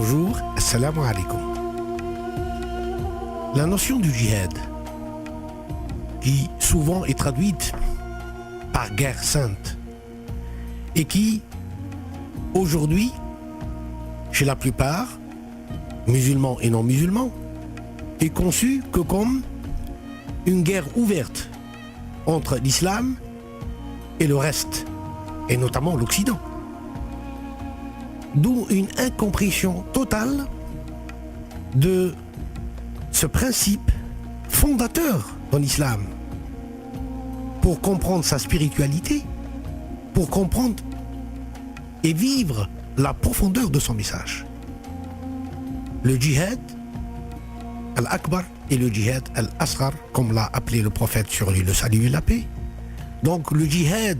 Bonjour, assalamu alaikum. La notion du djihad, qui souvent est traduite par guerre sainte, et qui, aujourd'hui, chez la plupart, musulmans et non musulmans, est conçue que comme une guerre ouverte entre l'islam et le reste, et notamment l'Occident. D'où une incompréhension totale de ce principe fondateur dans l'islam. Pour comprendre sa spiritualité, pour comprendre et vivre la profondeur de son message. Le djihad al-akbar et le djihad al-asghar, comme l'a appelé le prophète sur lui, le salut et la paix. Donc le djihad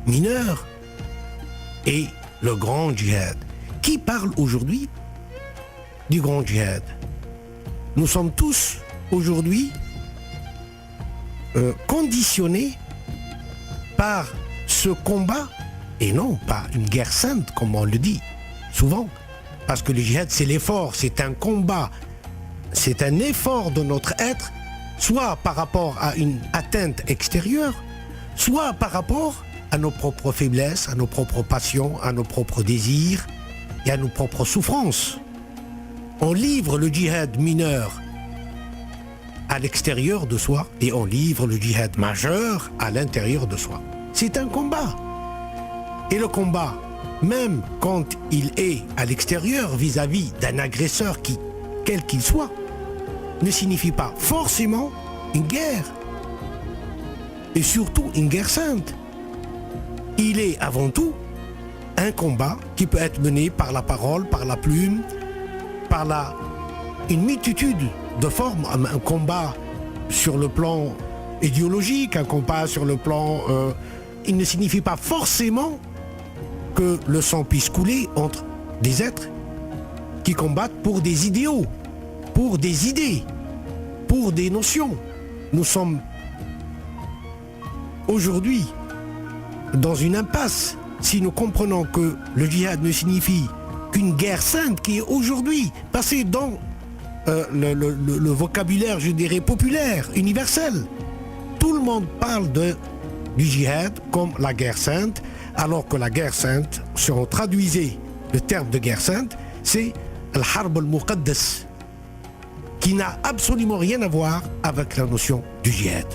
mineur et le grand djihad. Qui parle aujourd'hui du grand djihad? Nous sommes tous aujourd'hui conditionnés par ce combat, et non pas une guerre sainte comme on le dit souvent, parce que le djihad c'est l'effort, c'est un combat, c'est un effort de notre être, soit par rapport à une atteinte extérieure, soit par rapport à nos propres faiblesses, à nos propres passions, à nos propres désirs et à nos propres souffrances. On livre le djihad mineur à l'extérieur de soi et on livre le djihad majeur à l'intérieur de soi. C'est un combat. Et le combat, même quand il est à l'extérieur vis-à-vis d'un agresseur quel qu'il soit, ne signifie pas forcément une guerre. Et surtout une guerre sainte. Il est avant tout un combat qui peut être mené par la parole, par la plume, par une multitude de formes. Un combat sur le plan idéologique, un combat sur le plan... il ne signifie pas forcément que le sang puisse couler entre des êtres qui combattent pour des idéaux, pour des idées, pour des notions. Nous sommes aujourd'hui dans une impasse si nous comprenons que le djihad ne signifie qu'une guerre sainte qui est aujourd'hui passée dans le vocabulaire, je dirais, populaire, universel. Tout le monde parle du djihad comme la guerre sainte, alors que la guerre sainte, si on traduisait le terme de guerre sainte, c'est al-harb al-muqaddas, qui n'a absolument rien à voir avec la notion du djihad.